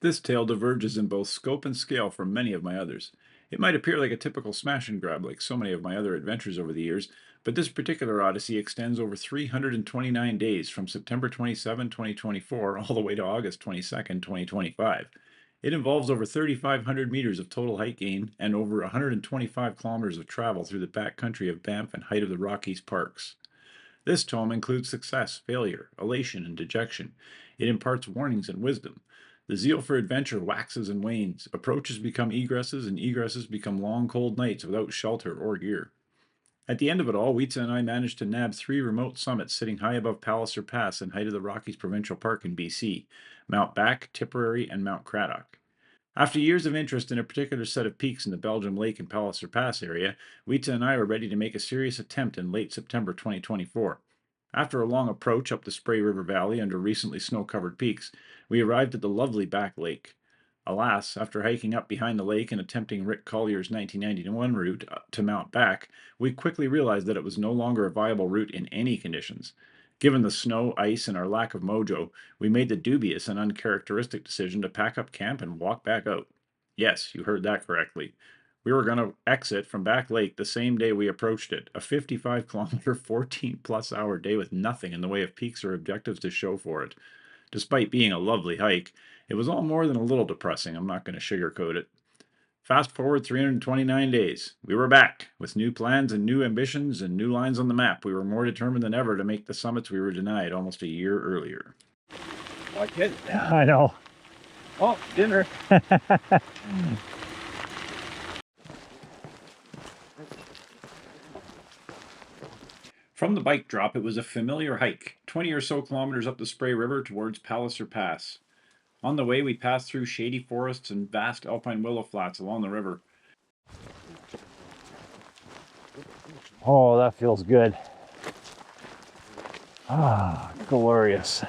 This tale diverges in both scope and scale from many of my others. It might appear like a typical smash and grab like so many of my other adventures over the years, but this particular odyssey extends over 329 days from September 27, 2024, all the way to August 22nd, 2025. It involves over 3,500 meters of total height gain and over 125 kilometers of travel through the backcountry of Banff and height of the Rockies parks. This tome includes success, failure, elation, and dejection. It imparts warnings and wisdom. The zeal for adventure waxes and wanes. Approaches become egresses, and egresses become long, cold nights without shelter or gear. At the end of it all, Wheatsa and I managed to nab three remote summits sitting high above Palliser Pass in height of the Rockies Provincial Park in BC: Mount Back, Tipperary, and Mount Cradock. After years of interest in a particular set of peaks in the Belgium Lake and Palliser Pass area, Wheatsa and I were ready to make a serious attempt in late September 2024. After a long approach up the Spray River Valley under recently snow-covered peaks, we arrived at the lovely Back Lake. Alas, after hiking up behind the lake and attempting Rick Collier's 1991 route to Mount Back, we quickly realized that it was no longer a viable route in any conditions. Given the snow, ice, and our lack of mojo, we made the dubious and uncharacteristic decision to pack up camp and walk back out. Yes, you heard that correctly. We were going to exit from Back Lake the same day we approached it, a 55-kilometer, 14-plus-hour day with nothing in the way of peaks or objectives to show for it. Despite being a lovely hike, it was all more than a little depressing, I'm not going to sugarcoat it. Fast forward 329 days. We were back, with new plans and new ambitions and new lines on the map. We were more determined than ever to make the summits we were denied almost a year earlier. Like it. I know. Oh, dinner. From the bike drop, it was a familiar hike, 20 or so kilometers up the Spray River towards Palliser Pass. On the way, we passed through shady forests and vast alpine willow flats along the river. Oh, that feels good. Ah, glorious.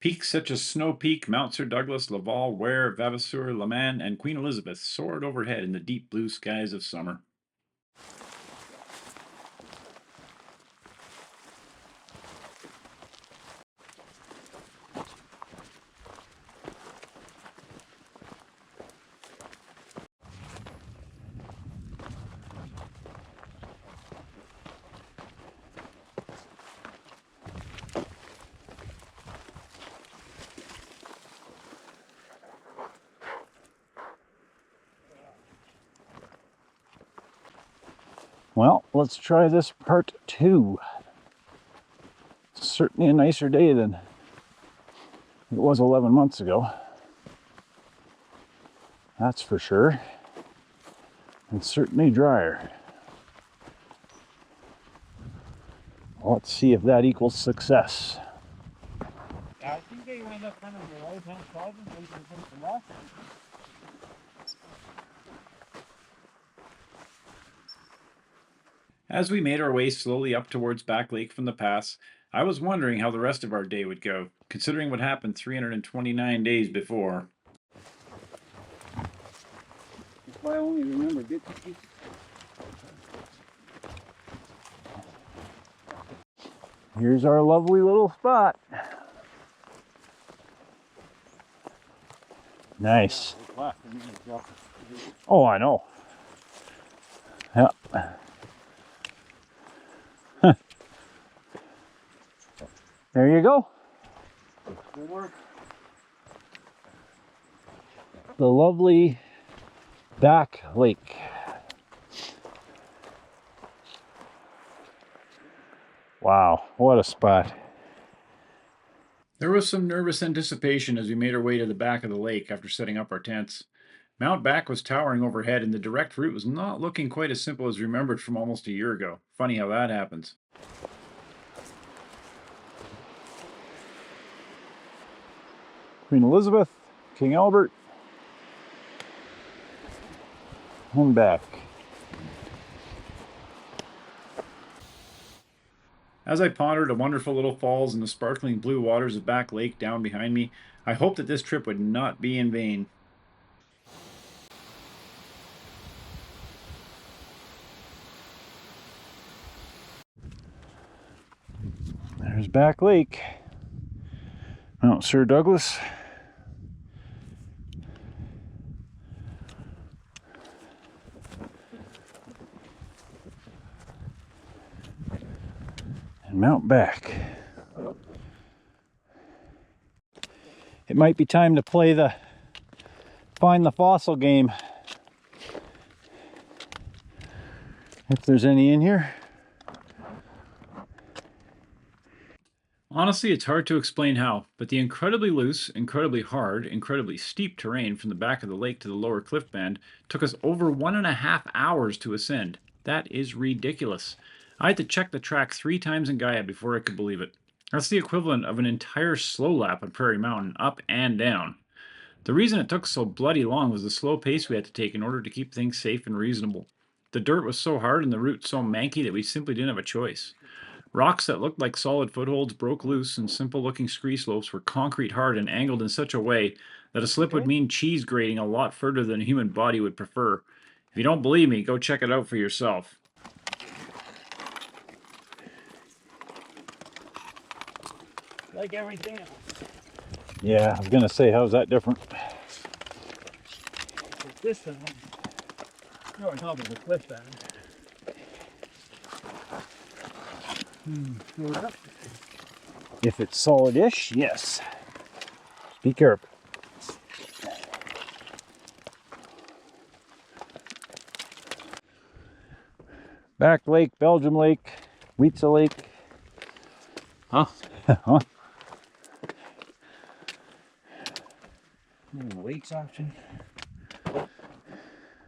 Peaks such as Snow Peak, Mount Sir Douglas, Laval, Ware, Vavasour, Leman, and Queen Elizabeth soared overhead in the deep blue skies of summer. Well, let's try this part 2. Certainly a nicer day than it was 11 months ago. That's for sure. And certainly drier. Let's see if that equals success. Yeah, I think they went up kind of the right-hand side and they can take the left. As we made our way slowly up towards Back Lake from the pass, I was wondering how the rest of our day would go, considering what happened 329 days before. If I only remember bits and pieces. Here's our lovely little spot. Nice. Oh, I know. Yeah. There you go. The lovely Back Lake. Wow, what a spot. There was some nervous anticipation as we made our way to the back of the lake after setting up our tents. Mount Back was towering overhead, and the direct route was not looking quite as simple as remembered from almost a year ago. Funny how that happens. Queen Elizabeth, King Albert, and back. As I pondered the wonderful little falls and the sparkling blue waters of Back Lake down behind me, I hoped that this trip would not be in vain. There's Back Lake, Mount Sir Douglas. And Mount Back. It might be time to play the find the fossil game. If there's any in here. Honestly, it's hard to explain how, but the incredibly loose, incredibly hard, incredibly steep terrain from the back of the lake to the lower cliff band took us over 1.5 hours to ascend. That is ridiculous. I had to check the track 3 times in Gaia before I could believe it. That's the equivalent of an entire slow lap on Prairie Mountain, up and down. The reason it took so bloody long was the slow pace we had to take in order to keep things safe and reasonable. The dirt was so hard and the route so manky that we simply didn't have a choice. Rocks that looked like solid footholds broke loose, and simple-looking scree slopes were concrete hard and angled in such a way that a slip would mean cheese grating a lot further than a human body would prefer. If you don't believe me, go check it out for yourself. Like everything else. Yeah, I was gonna say, how's that different? But this one, you're on top of the cliff band. Go up. If it's solid-ish, yes. Be careful. Back Lake, Belgium Lake, Wietze Lake. Huh? Huh? Lakes option.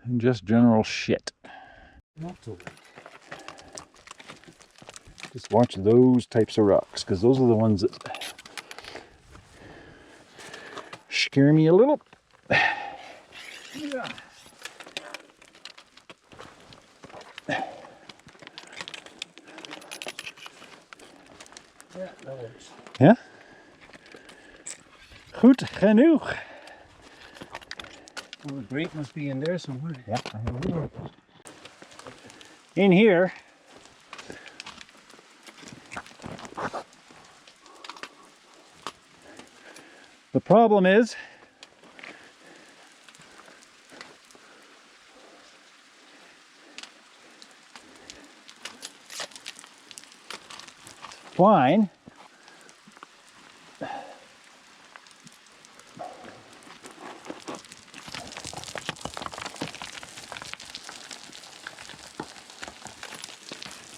And just general shit. Not so bad. Just watch those types of rocks, because those are the ones that scare me a little. Yeah. Yeah, that works. Ja? Goed genoeg. Well, the grate must be in there somewhere. Yeah, I have a little. In here. The problem is fine.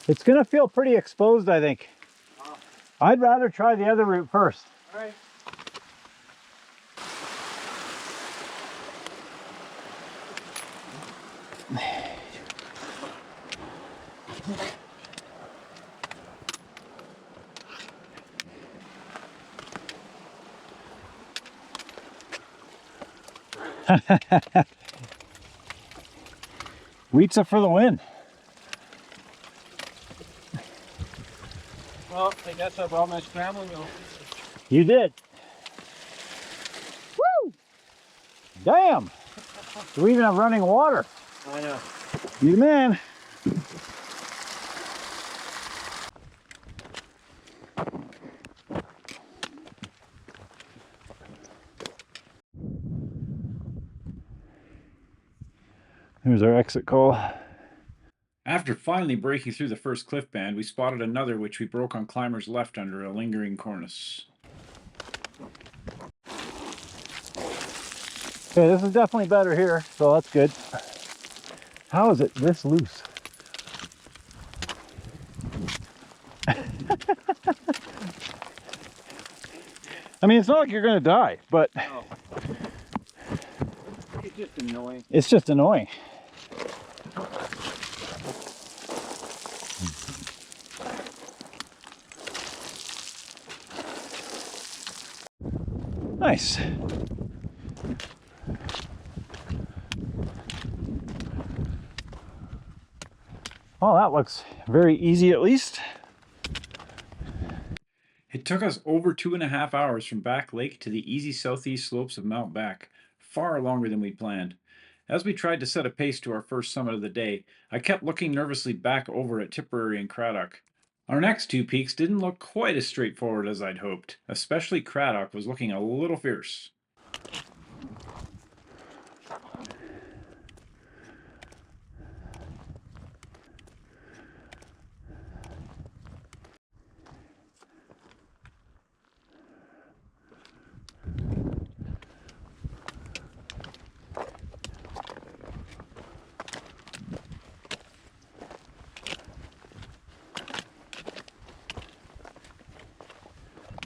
It's gonna feel pretty exposed, I think. I'd rather try the other route first. All right. Wietze for the win. Well, I guess I brought my scrambling over. You did. Woo! Damn! Do we even have running water? I know. You the man. There's our exit call. After finally breaking through the first cliff band, we spotted another which we broke on climbers left under a lingering cornice. Okay, this is definitely better here, so that's good. How is it this loose? I mean, it's not like you're gonna die, but No. It's just annoying. it's just annoying. Nice. Well, that looks very easy at least. It took us over 2.5 hours from Back Lake to the easy southeast slopes of Mount Back, far longer than we'd planned. As we tried to set a pace to our first summit of the day, I kept looking nervously back over at Tipperary and Cradock. Our next two peaks didn't look quite as straightforward as I'd hoped, especially Cradock was looking a little fierce.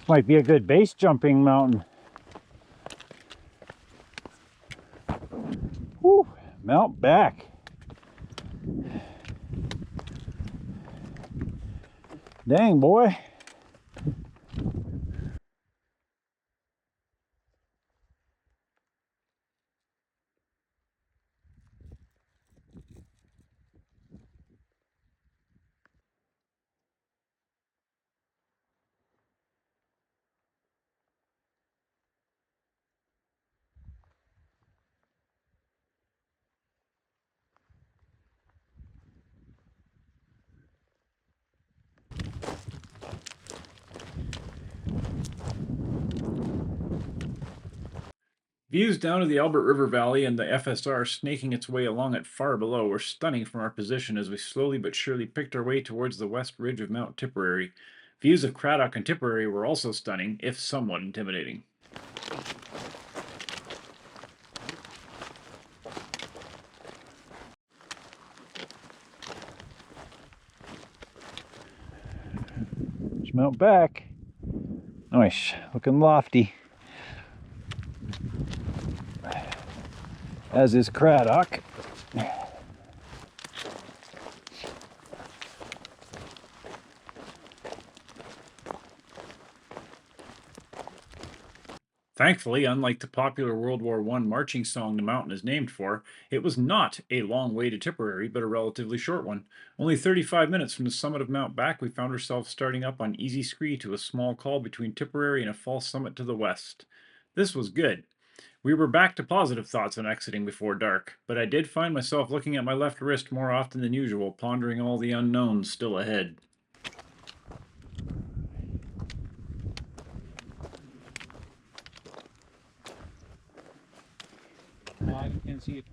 Might be a good base jumping mountain. Whew, mount back. Dang, boy. Views down to the Albert River Valley and the FSR snaking its way along it far below were stunning from our position as we slowly but surely picked our way towards the west ridge of Mount Tipperary. Views of Cradock and Tipperary were also stunning, if somewhat intimidating. Just mount back. Nice, looking lofty. As is Cradock. Thankfully, unlike the popular World War I marching song the mountain is named for, it was not a long way to Tipperary, but a relatively short one. Only 35 minutes from the summit of Mount Back, we found ourselves starting up on easy scree to a small col between Tipperary and a false summit to the west. This was good. We were back to positive thoughts on exiting before dark, but I did find myself looking at my left wrist more often than usual, pondering all the unknowns still ahead. I can see it.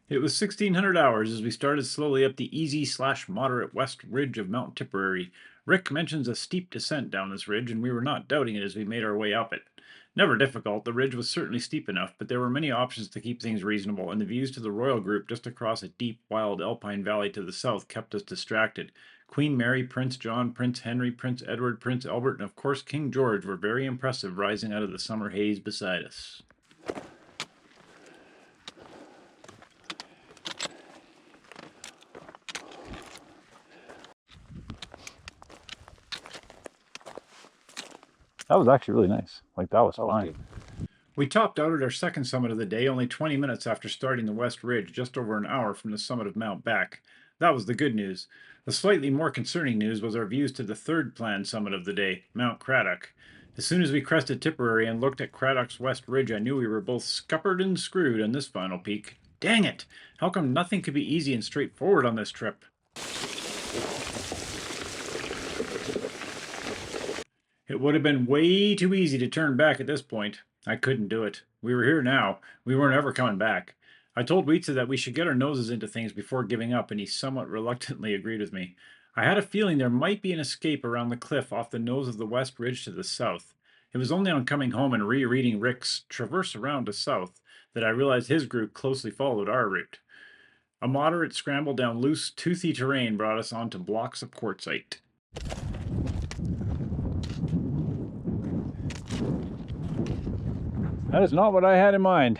It was 1600 hours as we started slowly up the easy/moderate west ridge of Mount Tipperary. Rick mentions a steep descent down this ridge, and we were not doubting it as we made our way up it. Never difficult, the ridge was certainly steep enough, but there were many options to keep things reasonable, and the views to the Royal Group just across a deep, wild alpine valley to the south kept us distracted. Queen Mary, Prince John, Prince Henry, Prince Edward, Prince Albert, and of course King George were very impressive rising out of the summer haze beside us. That was actually really nice. Like, that was fine. We topped out at our second summit of the day only 20 minutes after starting the West Ridge, just over an hour from the summit of Mount Back. That was the good news. The slightly more concerning news was our views to the third planned summit of the day, Mount Cradock. As soon as we crested Tipperary and looked at Cradock's West Ridge, I knew we were both scuppered and screwed on this final peak. Dang it! How come nothing could be easy and straightforward on this trip? It would have been way too easy to turn back at this point. I couldn't do it. We were here now. We weren't ever coming back. I told Weetza that we should get our noses into things before giving up, and he somewhat reluctantly agreed with me. I had a feeling there might be an escape around the cliff off the nose of the west ridge to the south. It was only on coming home and rereading Rick's Traverse Around to South that I realized his group closely followed our route. A moderate scramble down loose, toothy terrain brought us onto blocks of quartzite. That is not what I had in mind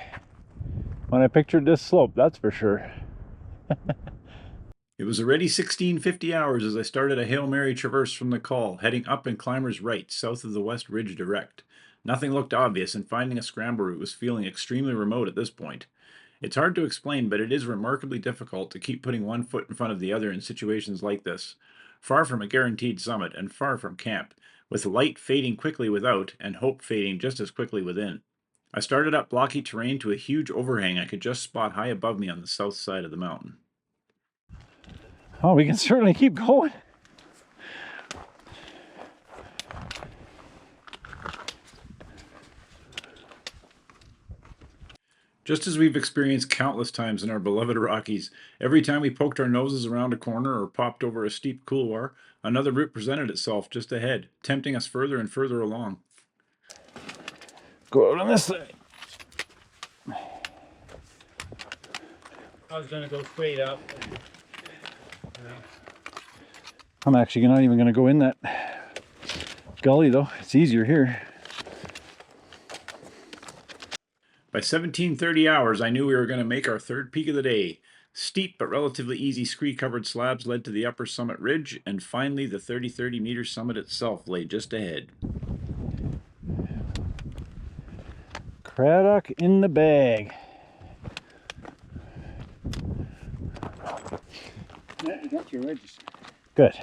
when I pictured this slope, that's for sure. It was already 1650 hours as I started a Hail Mary traverse from the col, heading up and climber's right, south of the West Ridge direct. Nothing looked obvious, and finding a scramble route was feeling extremely remote at this point. It's hard to explain, but it is remarkably difficult to keep putting one foot in front of the other in situations like this. Far from a guaranteed summit, and far from camp, with light fading quickly without, and hope fading just as quickly within. I started up blocky terrain to a huge overhang I could just spot high above me on the south side of the mountain. Oh, we can certainly keep going. Just as we've experienced countless times in our beloved Rockies, every time we poked our noses around a corner or popped over a steep couloir, another route presented itself just ahead, tempting us further and further along. Go out on this side. I was gonna go straight up. I'm actually not even going to go in that gully though. It's easier here. By 1730 hours, I knew we were going to make our third peak of the day. Steep but relatively easy scree-covered slabs led to the upper summit ridge, and finally the 30-meter summit itself lay just ahead. Cradock in the bag. Yeah, you got your register. Good.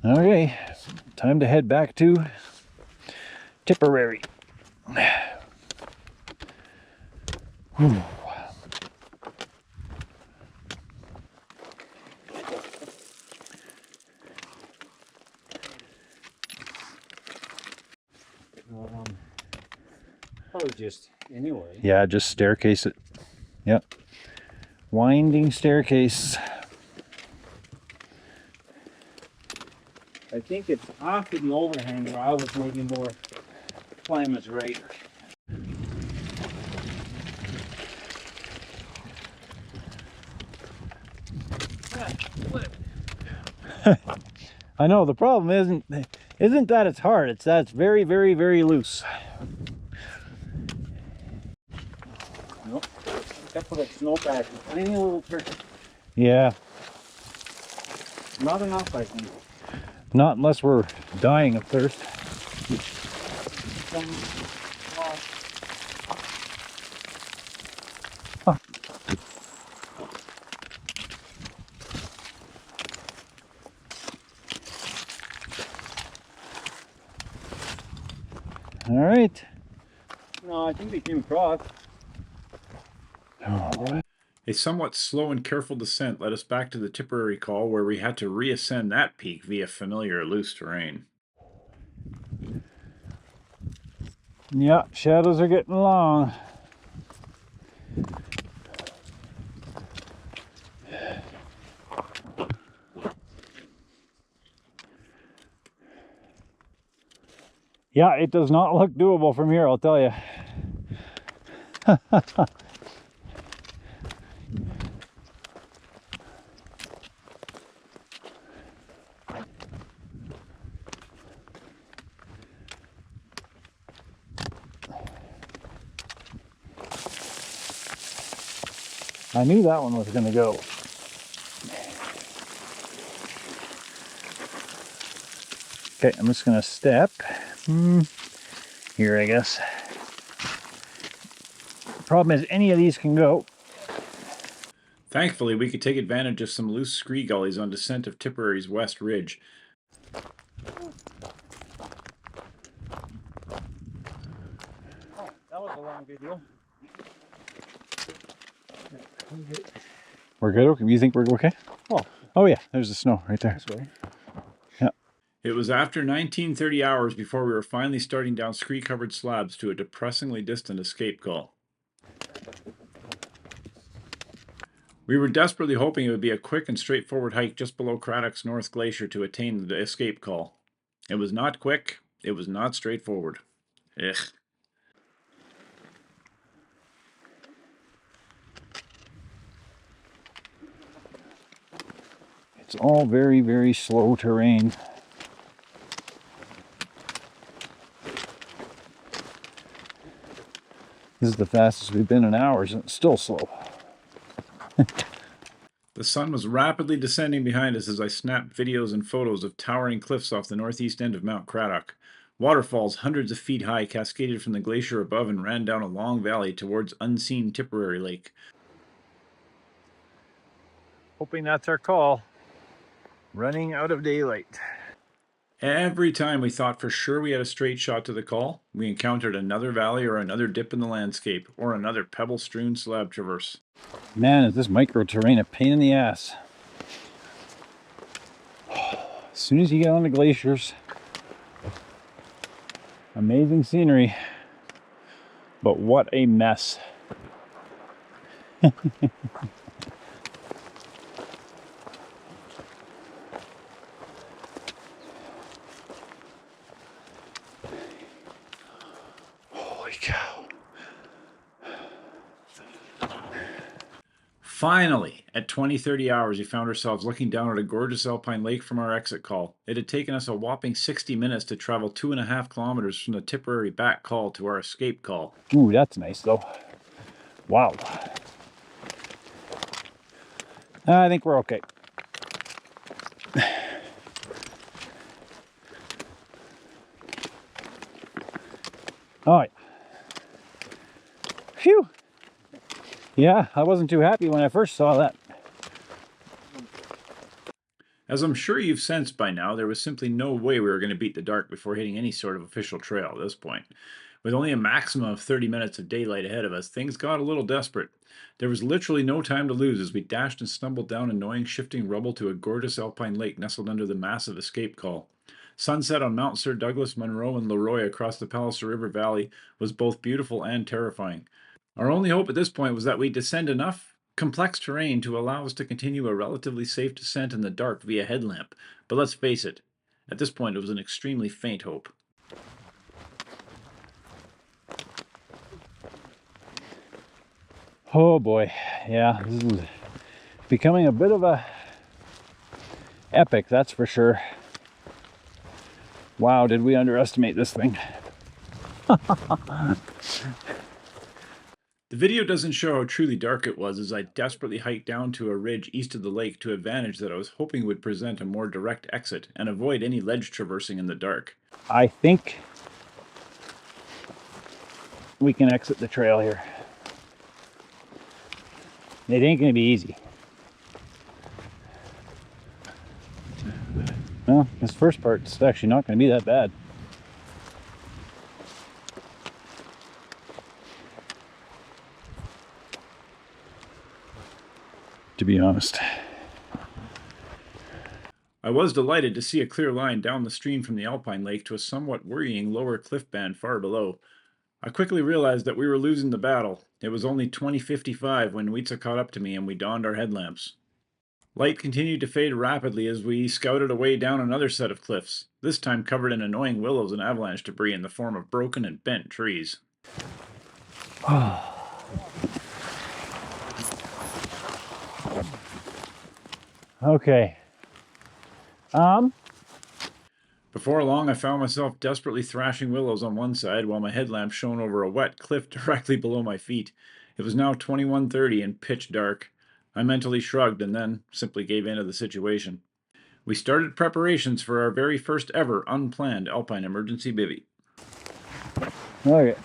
Okay, time to head back to Tipperary. Whew. Probably just anyway. Yeah, just staircase it. Yep. Winding staircase. I think it's after the overhang where I was maybe more climbers right. I know the problem isn't that it's hard, it's that it's very, very, very loose. Nope. That put a snowpack, a tiny little person. Yeah, Not enough, I think. not unless we're dying of thirst. All right. No, I think they came across. A somewhat slow and careful descent led us back to the Tipperary col, where we had to reascend that peak via familiar loose terrain. Yeah, shadows are getting long. Yeah, it does not look doable from here, I'll tell you. I knew that one was going to go. Okay, I'm just going to step here, I guess. The problem is any of these can go. Thankfully, we could take advantage of some loose scree gullies on descent of Tipperary's west ridge. Oh, that was a long video. We're good? Okay. You think we're okay? Oh. Oh yeah, there's the snow right there. This way. Yeah. It was after 1930 hours before we were finally starting down scree-covered slabs to a depressingly distant escape call. We were desperately hoping it would be a quick and straightforward hike just below Cradock's North Glacier to attain the escape call. It was not quick, it was not straightforward. Ugh. It's all very, very slow terrain. This is the fastest we've been in hours, and it's still slow. The sun was rapidly descending behind us as I snapped videos and photos of towering cliffs off the northeast end of Mount Cradock. Waterfalls hundreds of feet high cascaded from the glacier above and ran down a long valley towards unseen Tipperary Lake. Hoping that's our call. Running out of daylight. Every time we thought for sure we had a straight shot to the call, we encountered another valley or another dip in the landscape, or another pebble-strewn slab traverse. Man, is this micro-terrain a pain in the ass. As soon as you get on the glaciers, amazing scenery, but what a mess. Holy cow. Finally, at 20-30 hours, we found ourselves looking down at a gorgeous alpine lake from our exit call. It had taken us a whopping 60 minutes to travel 2.5 kilometers from the Tipperary back call to our escape call. Ooh, that's nice though. Wow. I think we're okay. All right. Phew. Yeah, I wasn't too happy when I first saw that. As I'm sure you've sensed by now, there was simply no way we were going to beat the dark before hitting any sort of official trail at this point. With only a maximum of 30 minutes of daylight ahead of us, things got a little desperate. There was literally no time to lose as we dashed and stumbled down annoying shifting rubble to a gorgeous alpine lake nestled under the massive escape call. Sunset on Mount Sir Douglas, Munro, and Leroy across the Palliser River Valley was both beautiful and terrifying. Our only hope at this point was that we'd descend enough complex terrain to allow us to continue a relatively safe descent in the dark via headlamp, but let's face it, at this point it was an extremely faint hope. Oh boy, yeah, this is becoming a bit of a epic, that's for sure. Wow, did we underestimate this thing? The video doesn't show how truly dark it was as I desperately hiked down to a ridge east of the lake to a vantage that I was hoping would present a more direct exit and avoid any ledge traversing in the dark. I think we can exit the trail here. It ain't gonna be easy. Well, this first part's actually not gonna be that bad. To be honest. I was delighted to see a clear line down the stream from the alpine lake to a somewhat worrying lower cliff band far below. I quickly realized that we were losing the battle. It was only 20:55 when Weitza caught up to me and we donned our headlamps. Light continued to fade rapidly as we scouted away down another set of cliffs, this time covered in annoying willows and avalanche debris in the form of broken and bent trees. Okay. Before long, I found myself desperately thrashing willows on one side while my headlamp shone over a wet cliff directly below my feet. It was now 21:30 and pitch dark. I mentally shrugged and then simply gave in to the situation. We started preparations for our very first ever unplanned alpine emergency bivy. Okay.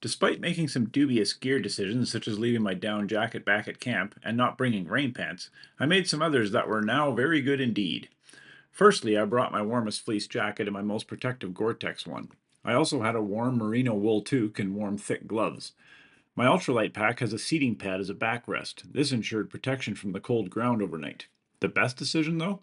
Despite making some dubious gear decisions, such as leaving my down jacket back at camp and not bringing rain pants, I made some others that were now very good indeed. Firstly, I brought my warmest fleece jacket and my most protective Gore-Tex one. I also had a warm merino wool toque and warm thick gloves. My ultralight pack has a seating pad as a backrest. This ensured protection from the cold ground overnight. The best decision, though?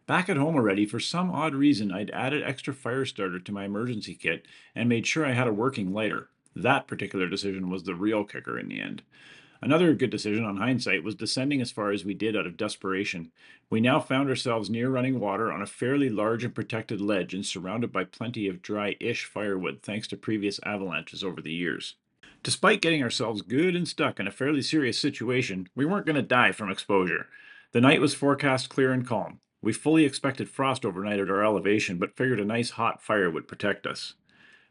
Back at home already, for some odd reason, I'd added extra fire starter to my emergency kit and made sure I had a working lighter. That particular decision was the real kicker in the end. Another good decision on hindsight was descending as far as we did out of desperation. We now found ourselves near running water on a fairly large and protected ledge and surrounded by plenty of dry-ish firewood thanks to previous avalanches over the years. Despite getting ourselves good and stuck in a fairly serious situation, we weren't going to die from exposure. The night was forecast clear and calm. We fully expected frost overnight at our elevation, but figured a nice hot fire would protect us.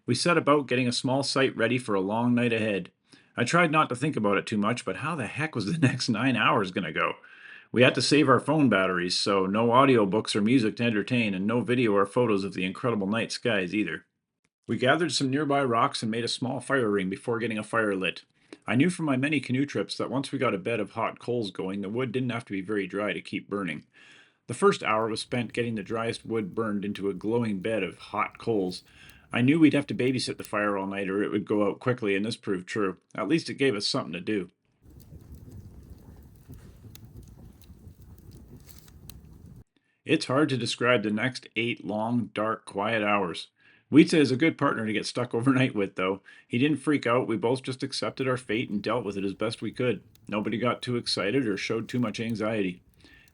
We set about getting a small site ready for a long night ahead. I tried not to think about it too much, but how the heck was the next 9 hours going to go? We had to save our phone batteries, so no audiobooks or music to entertain, and no video or photos of the incredible night skies either. We gathered some nearby rocks and made a small fire ring before getting a fire lit. I knew from my many canoe trips that once we got a bed of hot coals going, the wood didn't have to be very dry to keep burning. The first hour was spent getting the driest wood burned into a glowing bed of hot coals. I knew we'd have to babysit the fire all night or it would go out quickly, and this proved true. At least it gave us something to do. It's hard to describe the next 8 long, dark, quiet hours. Wheatsa is a good partner to get stuck overnight with, though. He didn't freak out. We both just accepted our fate and dealt with it as best we could. Nobody got too excited or showed too much anxiety.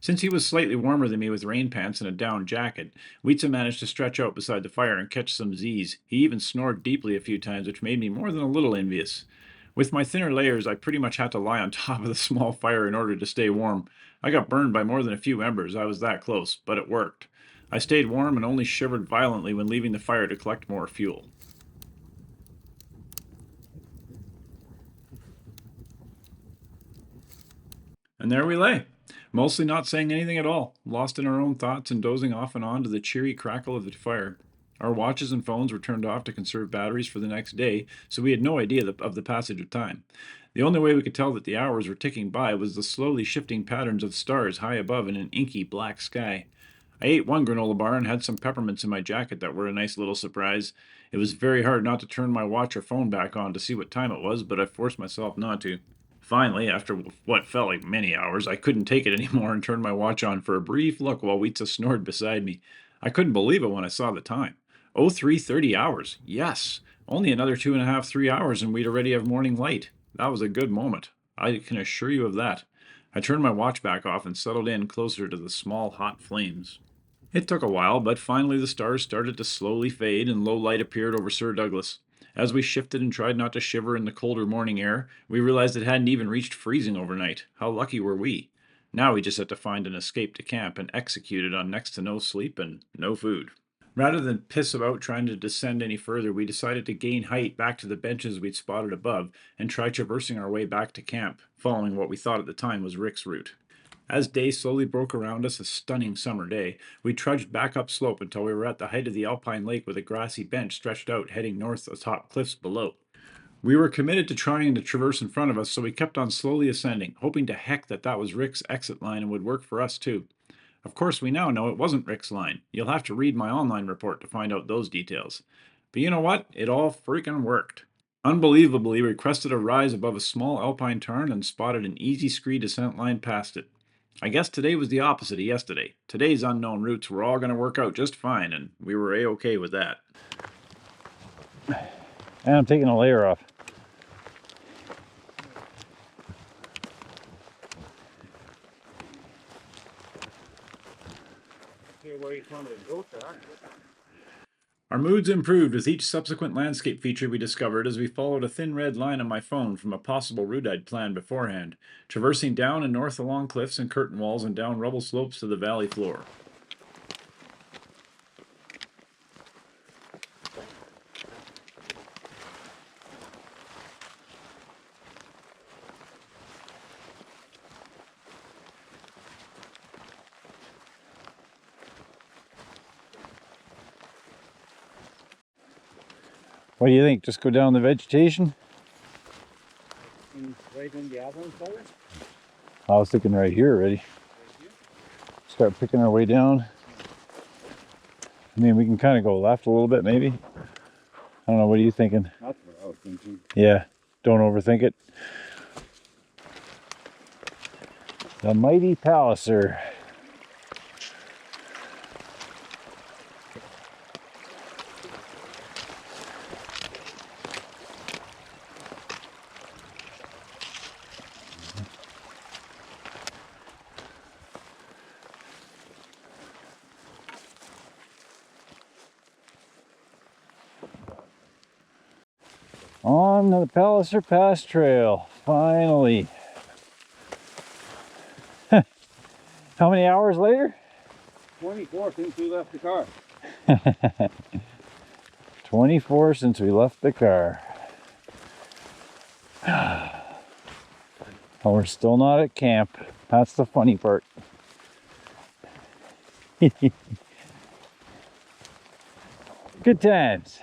Since he was slightly warmer than me with rain pants and a down jacket, Wheatsa managed to stretch out beside the fire and catch some Z's. He even snored deeply a few times, which made me more than a little envious. With my thinner layers, I pretty much had to lie on top of the small fire in order to stay warm. I got burned by more than a few embers, I was that close, but it worked. I stayed warm and only shivered violently when leaving the fire to collect more fuel. And there we lay, mostly not saying anything at all, lost in our own thoughts and dozing off and on to the cheery crackle of the fire. Our watches and phones were turned off to conserve batteries for the next day, so we had no idea of the passage of time. The only way we could tell that the hours were ticking by was the slowly shifting patterns of stars high above in an inky black sky. I ate one granola bar and had some peppermints in my jacket that were a nice little surprise. It was very hard not to turn my watch or phone back on to see what time it was, but I forced myself not to. Finally, after what felt like many hours, I couldn't take it anymore and turned my watch on for a brief look while Wheatsa snored beside me. I couldn't believe it when I saw the time. Oh, 3:30 hours. Yes. Only another 2.5, 3 hours and we'd already have morning light. That was a good moment. I can assure you of that. I turned my watch back off and settled in closer to the small hot flames. It took a while, but finally the stars started to slowly fade and low light appeared over Sir Douglas. As we shifted and tried not to shiver in the colder morning air, we realized it hadn't even reached freezing overnight. How lucky were we? Now we just had to find an escape to camp and execute it on next to no sleep and no food. Rather than piss about trying to descend any further, we decided to gain height back to the benches we'd spotted above and try traversing our way back to camp, following what we thought at the time was Rick's route. As day slowly broke around us, a stunning summer day, we trudged back up slope until we were at the height of the alpine lake with a grassy bench stretched out heading north atop cliffs below. We were committed to trying to traverse in front of us, so we kept on slowly ascending, hoping to heck that was Rick's exit line and would work for us too. Of course, we now know it wasn't Rick's line. You'll have to read my online report to find out those details. But you know what? It all freaking worked. Unbelievably, we crested a rise above a small alpine tarn and spotted an easy scree descent line past it. I guess today was the opposite of yesterday. Today's unknown routes were all going to work out just fine, and we were A-okay with that. And I'm taking a layer off. Our moods improved with each subsequent landscape feature we discovered as we followed a thin red line on my phone from a possible route I'd planned beforehand, traversing down and north along cliffs and curtain walls and down rubble slopes to the valley floor. What do you think? Just go down the vegetation? Right on the alpine side? I was thinking right here already. Start picking our way down. I mean, we can kind of go left a little bit, maybe. I don't know. What are you thinking? That's what I was thinking. Yeah, don't overthink it. The mighty Palliser. On the Palliser Pass trail, finally. How many hours later? 24 since we left the car. 24 since we left the car. Oh, we're still not at camp. That's the funny part. Good times.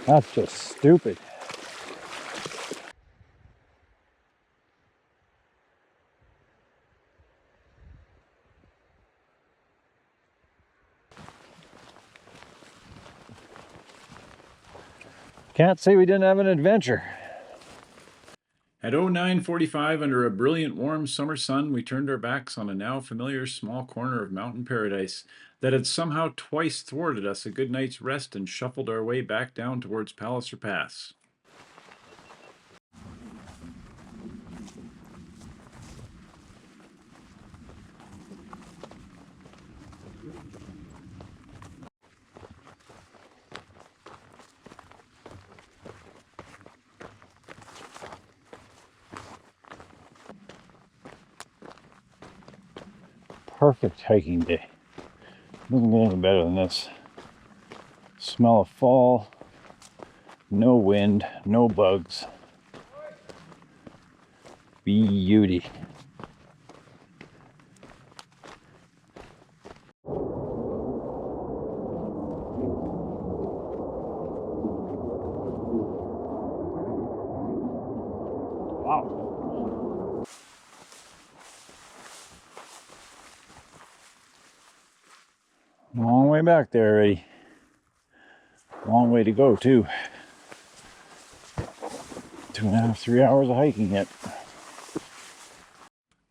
That's just stupid. Can't say we didn't have an adventure. At 09:45, under a brilliant warm summer sun, we turned our backs on a now familiar small corner of mountain paradise that had somehow twice thwarted us a good night's rest and shuffled our way back down towards Palliser Pass. Perfect hiking day. Doesn't get any better than this. Smell of fall, no wind, no bugs. Beauty. Wow. Long way back there already. Long way to go too. 2.5, 3 hours of hiking yet.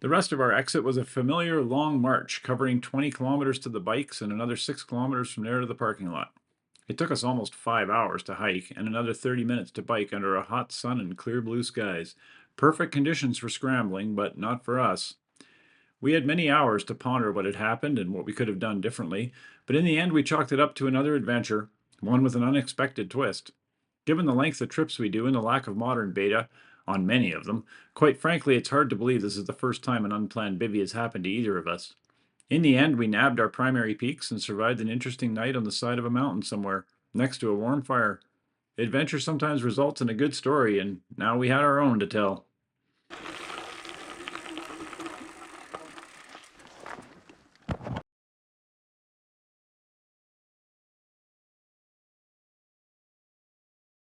The rest of our exit was a familiar long march covering 20 kilometers to the bikes and another 6 kilometers from there to the parking lot. It took us almost 5 hours to hike and another 30 minutes to bike under a hot sun and clear blue skies. Perfect conditions for scrambling, but not for us. We had many hours to ponder what had happened and what we could have done differently, but in the end we chalked it up to another adventure, one with an unexpected twist. Given the length of trips we do and the lack of modern data on many of them, quite frankly it's hard to believe this is the first time an unplanned bivy has happened to either of us. In the end, we nabbed our primary peaks and survived an interesting night on the side of a mountain somewhere, next to a warm fire. Adventure sometimes results in a good story, and now we had our own to tell.